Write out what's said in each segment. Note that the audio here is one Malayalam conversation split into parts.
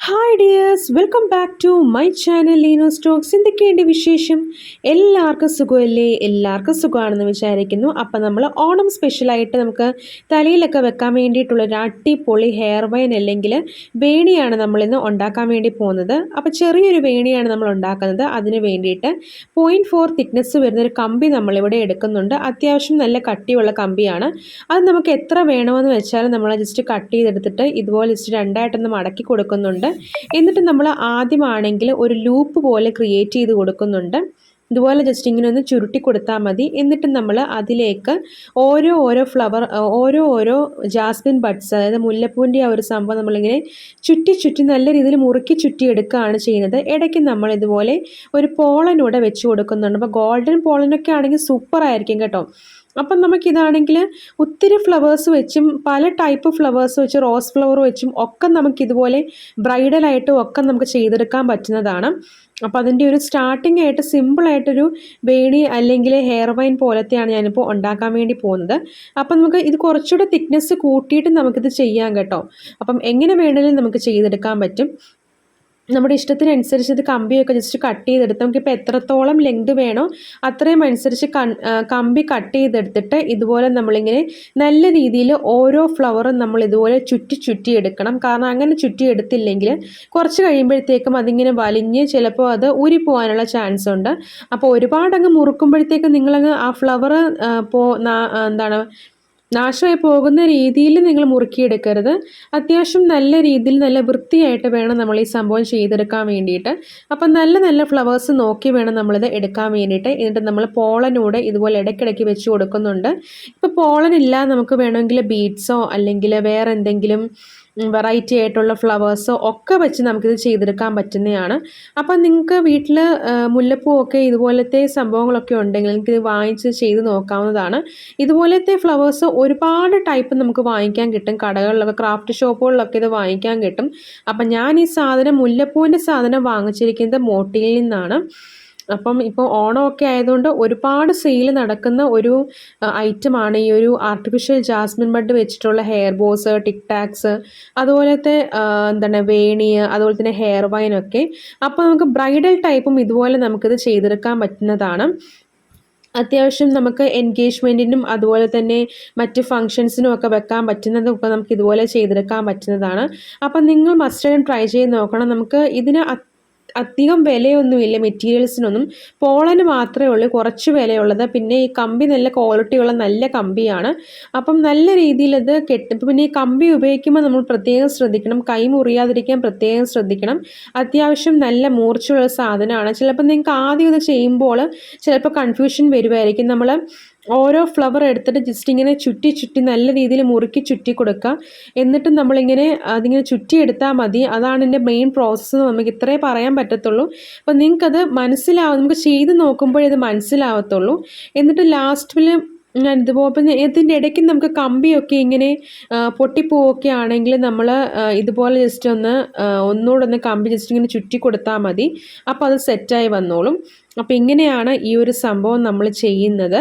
Hi dears, welcome back to my channel Leeno's talks. എന്തൊക്കെയുണ്ട് വിശേഷം? എല്ലാവർക്കും സുഖമല്ലേ? എല്ലാവർക്കും സുഖമാണെന്ന് വിചാരിക്കുന്നു. അപ്പം നമ്മൾ ഓണം സ്പെഷ്യലായിട്ട് നമുക്ക് തലയിലൊക്കെ വെക്കാൻ വേണ്ടിയിട്ടുള്ള ഒരു അടിപൊളി ഹെയർ വൈൻ അല്ലെങ്കിൽ വേണിയാണ് നമ്മളിന്ന് ഉണ്ടാക്കാൻ വേണ്ടി പോകുന്നത്. അപ്പോൾ ചെറിയൊരു വേണിയാണ് നമ്മൾ ഉണ്ടാക്കുന്നത്. അതിന് വേണ്ടിയിട്ട് 0.4 തിക്നെസ് വരുന്നൊരു കമ്പി നമ്മളിവിടെ എടുക്കുന്നുണ്ട്. അത്യാവശ്യം നല്ല കട്ടിയുള്ള കമ്പിയാണ്. അത് നമുക്ക് എത്ര വേണമെന്ന് വെച്ചാൽ നമ്മൾ ജസ്റ്റ് കട്ട് ചെയ്തെടുത്തിട്ട് ഇതുപോലെ ജസ്റ്റ് രണ്ടായിട്ടൊന്ന് മടക്കി കൊടുക്കുന്നുണ്ട്. എന്നിട്ട് നമ്മൾ ആദ്യമാണെങ്കിൽ ഒരു ലൂപ്പ് പോലെ ക്രിയേറ്റ് ചെയ്ത് കൊടുക്കുന്നുണ്ട്. ഇതുപോലെ ജസ്റ്റ് ഇങ്ങനെ ഒന്ന് ചുരുട്ടി കൊടുത്താൽ മതി. എന്നിട്ട് നമ്മൾ അതിലേക്ക് ഓരോ ജാസ്മിൻ ബഡ്സ്, അതായത് മുല്ലപ്പൂവിൻ്റെ ആ ഒരു സംഭവം നമ്മളിങ്ങനെ ചുറ്റി നല്ല രീതിയിൽ മുറുക്കി ചുറ്റി എടുക്കുകയാണ് ചെയ്യുന്നത്. ഇടയ്ക്ക് നമ്മൾ ഇതുപോലെ ഒരു പോളനൂടെ വെച്ച് കൊടുക്കുന്നുണ്ട്. അപ്പോൾ ഗോൾഡൻ പോളനൊക്കെ ആണെങ്കിൽ സൂപ്പർ ആയിരിക്കും കേട്ടോ. അപ്പം നമുക്കിതാണെങ്കിൽ ഒത്തിരി ഫ്ലവേഴ്സ് വെച്ചും പല ടൈപ്പ് ഫ്ലവേഴ്സ് വെച്ച് റോസ് ഫ്ലവർ വെച്ചും ഒക്കെ നമുക്കിതുപോലെ ബ്രൈഡലായിട്ടും ഒക്കെ നമുക്ക് ചെയ്തെടുക്കാൻ പറ്റുന്നതാണ്. അപ്പോൾ അതിൻ്റെ ഒരു സ്റ്റാർട്ടിംഗ് ആയിട്ട് സിമ്പിളായിട്ടൊരു വേണി അല്ലെങ്കിൽ ഹെയർ വൈൻ പോലത്തെയാണ് ഞാനിപ്പോൾ ഉണ്ടാക്കാൻ വേണ്ടി പോകുന്നത്. അപ്പം നമുക്ക് ഇത് കുറച്ചുകൂടെ തിക്നെസ് കൂട്ടിയിട്ട് നമുക്കിത് ചെയ്യാം കേട്ടോ. അപ്പം എങ്ങനെ വേണമെങ്കിലും നമുക്ക് ചെയ്തെടുക്കാൻ പറ്റും. നമ്മുടെ ഇഷ്ടത്തിനനുസരിച്ച് ഇത് കമ്പിയൊക്കെ ജസ്റ്റ് കട്ട് ചെയ്തെടുത്ത് നമുക്കിപ്പോൾ എത്രത്തോളം ലെങ്ത് വേണോ അത്രയും അനുസരിച്ച് കമ്പി കട്ട് ചെയ്തെടുത്തിട്ട് ഇതുപോലെ നമ്മളിങ്ങനെ നല്ല രീതിയിൽ ഓരോ ഫ്ലവറും നമ്മൾ ഇതുപോലെ ചുറ്റി എടുക്കണം. കാരണം അങ്ങനെ ചുറ്റി എടുത്തില്ലെങ്കിൽ കുറച്ച് കഴിയുമ്പോഴത്തേക്കും അതിങ്ങനെ വലിഞ്ഞ് ചിലപ്പോൾ അത് ഊരിപ്പോകാനുള്ള ചാൻസ് ഉണ്ട്. അപ്പോൾ ഒരുപാടങ്ങ് മുറുക്കുമ്പോഴത്തേക്കും നിങ്ങളങ്ങ് ആ ഫ്ലവർ എന്താണ് നാശമായി പോകുന്ന രീതിയിൽ നിങ്ങൾ മുറുക്കിയെടുക്കരുത്. അത്യാവശ്യം നല്ല രീതിയിൽ നല്ല വൃത്തിയായിട്ട് വേണം നമ്മൾ ഈ സംഭവം ചെയ്തെടുക്കാൻ വേണ്ടിയിട്ട്. അപ്പം നല്ല ഫ്ലവേഴ്സ് നോക്കി വേണം നമ്മളിത് എടുക്കാൻ വേണ്ടിയിട്ട്. എന്നിട്ട് നമ്മൾ പോളനൂടെ ഇതുപോലെ ഇടയ്ക്കിടയ്ക്ക് വെച്ച് കൊടുക്കുന്നുണ്ട്. ഇപ്പോൾ പോളൻ ഇല്ലാതെ നമുക്ക് വേണമെങ്കിൽ ബീഡ്സോ അല്ലെങ്കിൽ വേറെ എന്തെങ്കിലും വെറൈറ്റി ആയിട്ടുള്ള ഫ്ലവേഴ്സോ ഒക്കെ വെച്ച് നമുക്കിത് ചെയ്തെടുക്കാൻ പറ്റുന്നതാണ്. അപ്പം നിങ്ങൾക്ക് വീട്ടിൽ മുല്ലപ്പൂവൊക്കെ ഇതുപോലത്തെ സംഭവങ്ങളൊക്കെ ഉണ്ടെങ്കിൽ എനിക്കിത് വാങ്ങിച്ച് ചെയ്ത് നോക്കാവുന്നതാണ്. ഇതുപോലത്തെ ഫ്ലവേഴ്സ് ഒരുപാട് ടൈപ്പ് നമുക്ക് വാങ്ങിക്കാൻ കിട്ടും. കടകളിലൊക്കെ ക്രാഫ്റ്റ് ഷോപ്പുകളിലൊക്കെ ഇത് വാങ്ങിക്കാൻ കിട്ടും. അപ്പം ഞാൻ ഈ സാധനം മുല്ലപ്പൂവിൻ്റെ സാധനം വാങ്ങിച്ചിരിക്കുന്നത് മോട്ടിയിൽ നിന്നാണ്. അപ്പം ഇപ്പോൾ ഓണമൊക്കെ ആയതുകൊണ്ട് ഒരുപാട് സെയിൽ നടക്കുന്ന ഒരു ഐറ്റമാണ് ഈ ഒരു ആർട്ടിഫിഷ്യൽ ജാസ്മിൻ ബഡ് വെച്ചിട്ടുള്ള ഹെയർ ബോസ്, ടിക് ടാക്സ്, അതുപോലത്തെ വേണി, അതുപോലെ തന്നെ ഹെയർ വൈനൊക്കെ. അപ്പോൾ നമുക്ക് ബ്രൈഡൽ ടൈപ്പും ഇതുപോലെ നമുക്കിത് ചെയ്തെടുക്കാൻ പറ്റുന്നതാണ്. അത്യാവശ്യം നമുക്ക് എൻഗേജ്മെൻറ്റിനും അതുപോലെ തന്നെ മറ്റ് ഫങ്ഷൻസിനും ഒക്കെ വെക്കാൻ പറ്റുന്നതൊക്കെ നമുക്ക് ഇതുപോലെ ചെയ്തെടുക്കാൻ പറ്റുന്നതാണ്. അപ്പം നിങ്ങൾ മസ്റ്റ് ട്രൈ ചെയ്ത് നോക്കണം. നമുക്ക് ഇതിന് അധികം വിലയൊന്നുമില്ല മെറ്റീരിയൽസിനൊന്നും. പോളന് മാത്രമേ ഉള്ളൂ കുറച്ച് വിലയുള്ളത്. പിന്നെ ഈ കമ്പി നല്ല ക്വാളിറ്റിയുള്ള നല്ല കമ്പിയാണ്. അപ്പം നല്ല രീതിയിൽ അത് കെട്ടും. പിന്നെ ഈ കമ്പി ഉപയോഗിക്കുമ്പോൾ നമ്മൾ പ്രത്യേകം ശ്രദ്ധിക്കണം, കൈ മുറിയാതിരിക്കാൻ പ്രത്യേകം ശ്രദ്ധിക്കണം. അത്യാവശ്യം നല്ല മൂർച്ചയുള്ള സാധനമാണ്. ചിലപ്പോൾ നിങ്ങൾക്ക് ആദ്യം ഇത് ചെയ്യുമ്പോൾ ചിലപ്പോൾ കൺഫ്യൂഷൻ വരുമായിരിക്കും. നമ്മൾ ഓരോ ഫ്ലവർ എടുത്തിട്ട് ജസ്റ്റ് ഇങ്ങനെ ചുറ്റി നല്ല രീതിയിൽ മുറുക്കി ചുറ്റി കൊടുക്കുക. എന്നിട്ട് നമ്മളിങ്ങനെ അതിങ്ങനെ ചുറ്റിയെടുത്താൽ മതി. അതാണ് എൻ്റെ മെയിൻ പ്രോസസ്സ്. നമുക്ക് ഇത്രേ പറയാൻ പറ്റത്തുള്ളൂ. അപ്പോൾ നിങ്ങൾക്കത് നമുക്ക് ചെയ്ത് നോക്കുമ്പോഴേ ഇത് മനസ്സിലാവത്തുള്ളൂ. എന്നിട്ട് ലാസ്റ്റിൽ ഞാൻ ഇതുപോലെ ഇതിൻ്റെ ഇടയ്ക്ക് നമുക്ക് കമ്പിയൊക്കെ ഇങ്ങനെ പൊട്ടിപ്പോവൊക്കെ ആണെങ്കിൽ നമ്മൾ ഇതുപോലെ ജസ്റ്റ് ഒന്നുകൂടെ ഒന്ന് കമ്പി ജസ്റ്റ് ഇങ്ങനെ ചുറ്റി കൊടുത്താൽ മതി. അപ്പോൾ അത് സെറ്റായി വന്നോളും. അപ്പോൾ ഇങ്ങനെയാണ് ഈ ഒരു സംഭവം നമ്മൾ ചെയ്യുന്നത്.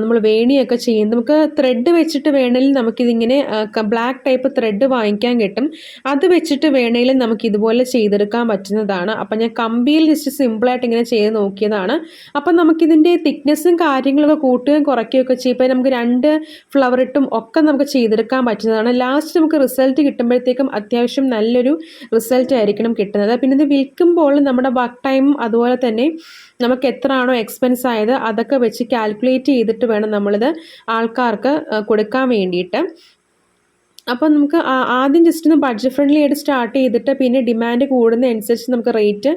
നമ്മൾ വേണിയൊക്കെ ചെയ്യുന്നത് നമുക്ക് ത്രെഡ് വെച്ചിട്ട് വേണമെങ്കിൽ നമുക്കിതിങ്ങനെ ബ്ലാക്ക് ടൈപ്പ് ത്രെഡ് വാങ്ങിക്കാൻ കിട്ടും. അത് വെച്ചിട്ട് വേണമെങ്കിൽ നമുക്ക് ഇതുപോലെ ചെയ്തെടുക്കാൻ പറ്റുന്നതാണ്. അപ്പം ഞാൻ കമ്പിയിൽ ജസ്റ്റ് സിമ്പിളായിട്ട് ഇങ്ങനെ ചെയ്ത് നോക്കിയതാണ്. അപ്പം നമുക്കിതിൻ്റെ തിക്നെസ്സും കാര്യങ്ങളൊക്കെ കൂട്ടുകയും കുറയ്ക്കുകയൊക്കെ ചെയ്യും. ഇപ്പം നമുക്ക് 2 ഫ്ലവർ ഇട്ടും ഒക്കെ നമുക്ക് ചെയ്തെടുക്കാൻ പറ്റുന്നതാണ്. ലാസ്റ്റ് നമുക്ക് റിസൾട്ട് കിട്ടുമ്പോഴത്തേക്കും അത്യാവശ്യം നല്ലൊരു റിസൾട്ട് ആയിരിക്കണം കിട്ടുന്നത്. പിന്നെ ഇത് വിൽക്കുമ്പോൾ നമ്മുടെ വർക്ക് ടൈമും അതുപോലെ തന്നെ നമുക്ക് എത്രയാണോ എക്സ്പെൻസ് ആയത് അതൊക്കെ വെച്ച് കാൽക്കുലേറ്റ് ചെയ്തിട്ട് വേണം നമ്മളിത് ആൾക്കാർക്ക് കൊടുക്കാൻ വേണ്ടിയിട്ട്. അപ്പോൾ നമുക്ക് ആദ്യം ജസ്റ്റ് ഒന്ന് ബഡ്ജറ്റ് ഫ്രണ്ട്ലി ആയിട്ട് സ്റ്റാർട്ട് ചെയ്തിട്ട് പിന്നെ ഡിമാൻഡ് കൂടുന്നതനുസരിച്ച് നമുക്ക് റേറ്റ്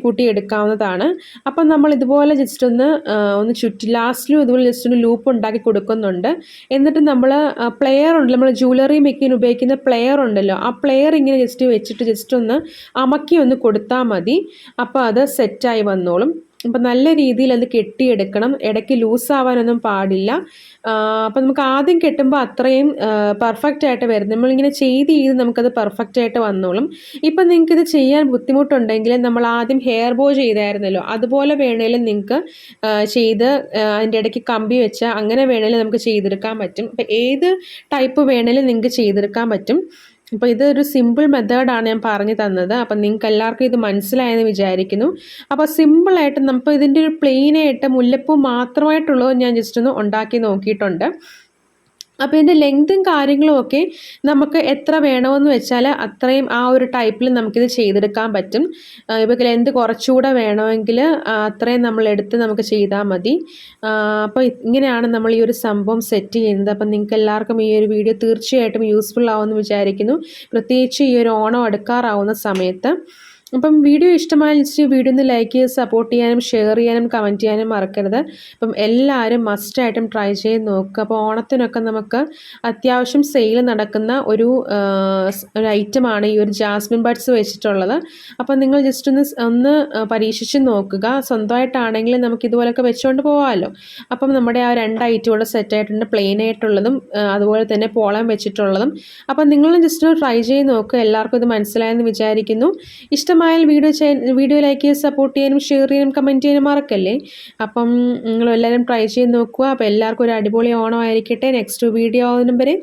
കൂട്ടി എടുക്കാവുന്നതാണ്. അപ്പം നമ്മൾ ഇതുപോലെ ജസ്റ്റ് ഒന്ന് ചുറ്റി ലാസ്റ്റിലും ഇതുപോലെ ജസ്റ്റ് ഒന്ന് ലൂപ്പ് ഉണ്ടാക്കി കൊടുക്കുന്നുണ്ട്. എന്നിട്ട് നമ്മൾ പ്ലെയർ ഉണ്ടല്ലോ, നമ്മൾ ജ്വല്ലറി മേക്കിങ്ങിന് ഉപയോഗിക്കുന്ന പ്ലെയർ ഉണ്ടല്ലോ, ആ പ്ലെയർ ഇങ്ങനെ ജസ്റ്റ് വെച്ചിട്ട് ജസ്റ്റ് ഒന്ന് അമക്കി ഒന്ന് കൊടുത്താൽ മതി. അപ്പോൾ അത് സെറ്റായി വന്നോളും. അപ്പം നല്ല രീതിയിൽ അത് കെട്ടിയെടുക്കണം. ഇടയ്ക്ക് ലൂസാവാനൊന്നും പാടില്ല. അപ്പം നമുക്ക് ആദ്യം കെട്ടുമ്പോൾ അത്രയും പെർഫെക്റ്റ് ആയിട്ട് വരും. നമ്മളിങ്ങനെ ചെയ്ത് നമുക്കത് പെർഫെക്റ്റ് ആയിട്ട് വന്നോളും. ഇപ്പം നിങ്ങൾക്കിത് ചെയ്യാൻ ബുദ്ധിമുട്ടുണ്ടെങ്കിൽ നമ്മൾ ആദ്യം ഹെയർ ബോ ചെയ്തായിരുന്നല്ലോ, അതുപോലെ വേണേലും നിങ്ങൾക്ക് ചെയ്ത് അതിൻ്റെ ഇടയ്ക്ക് കമ്പി വെച്ചാൽ അങ്ങനെ വേണേലും നമുക്ക് ചെയ്തെടുക്കാൻ പറ്റും. അപ്പം ഏത് ടൈപ്പ് വേണേലും നിങ്ങൾക്ക് ചെയ്തെടുക്കാൻ പറ്റും. അപ്പോൾ ഇതൊരു സിമ്പിൾ മെത്തേഡാണ് ഞാൻ പറഞ്ഞു തന്നത്. അപ്പം നിങ്ങൾക്ക് എല്ലാവർക്കും ഇത് മനസ്സിലായെന്ന് വിചാരിക്കുന്നു. അപ്പോൾ സിമ്പിളായിട്ട് നമുക്ക് ഇതിൻ്റെ ഒരു പ്ലെയിനായിട്ട് മുല്ലപ്പൂ മാത്രമായിട്ടുള്ളത് ഞാൻ ജസ്റ്റ് ഒന്ന് ഉണ്ടാക്കി നോക്കിയിട്ടുണ്ട്. അപ്പോൾ ഇതിൻ്റെ ലെങ്തും കാര്യങ്ങളും ഒക്കെ നമുക്ക് എത്ര വേണമെന്ന് വെച്ചാൽ അത്രയും ആ ഒരു ടൈപ്പിൽ നമുക്കിത് ചെയ്തെടുക്കാൻ പറ്റും. ഇപ്പോൾ ലെന്ത് കുറച്ചുകൂടെ വേണമെങ്കിൽ അത്രയും നമ്മളെടുത്ത് നമുക്ക് ചെയ്താൽ മതി. അപ്പോൾ ഇങ്ങനെയാണ് നമ്മൾ ഈ ഒരു സംഭവം സെറ്റ് ചെയ്യുന്നത്. അപ്പം നിങ്ങൾക്ക് എല്ലാവർക്കും ഈ ഒരു വീഡിയോ തീർച്ചയായിട്ടും യൂസ്ഫുൾ ആവുമെന്ന് വിചാരിക്കുന്നു, പ്രത്യേകിച്ച് ഈ ഒരു ഓണം അടുക്കാറാവുന്ന സമയത്ത്. അപ്പം വീഡിയോ ഇഷ്ടമായ വീഡിയോ ഒന്ന് ലൈക്ക് ചെയ്ത് സപ്പോർട്ട് ചെയ്യാനും ഷെയർ ചെയ്യാനും കമൻറ്റ് ചെയ്യാനും മറക്കരുത്. അപ്പം എല്ലാവരും മസ്റ്റായിട്ടും ട്രൈ ചെയ്ത് നോക്കുക. അപ്പോൾ ഓണത്തിനൊക്കെ നമുക്ക് അത്യാവശ്യം സെയിൽ നടക്കുന്ന ഒരു ഐറ്റമാണ് ഈ ഒരു ജാസ്മിൻ ബഡ്സ് വെച്ചിട്ടുള്ളത്. അപ്പം നിങ്ങൾ ജസ്റ്റ് ഒന്ന് പരീക്ഷിച്ച് നോക്കുക. സ്വന്തമായിട്ടാണെങ്കിലും നമുക്ക് ഇതുപോലൊക്കെ വെച്ചുകൊണ്ട് പോകാമല്ലോ. അപ്പം നമ്മുടെ ആ 2 ഐറ്റം ഇവിടെ സെറ്റായിട്ടുണ്ട്, പ്ലെയിൻ ആയിട്ടുള്ളതും അതുപോലെ തന്നെ പോളം വെച്ചിട്ടുള്ളതും. അപ്പം നിങ്ങളും ജസ്റ്റ് ട്രൈ ചെയ്ത് നോക്കുക. എല്ലാവർക്കും ഇത് മനസ്സിലായെന്ന് വിചാരിക്കുന്നു. ഇഷ്ടമായാൽ വീഡിയോ ലൈക്ക് ചെയ്ത് സപ്പോർട്ട് ചെയ്യാനും ഷെയർ ചെയ്യാനും കമൻറ്റ് ചെയ്യാനും മറക്കല്ലേ. അപ്പം നിങ്ങളെല്ലാവരും ട്രൈ ചെയ്ത് നോക്കുക. അപ്പോൾ എല്ലാവർക്കും ഒരു അടിപൊളി ഓണം ആയിരിക്കട്ടെ. നെക്സ്റ്റ് വീഡിയോ ആവുന്നതിനും വരെ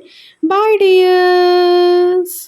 ബൈ ഡിയേഴ്സ്.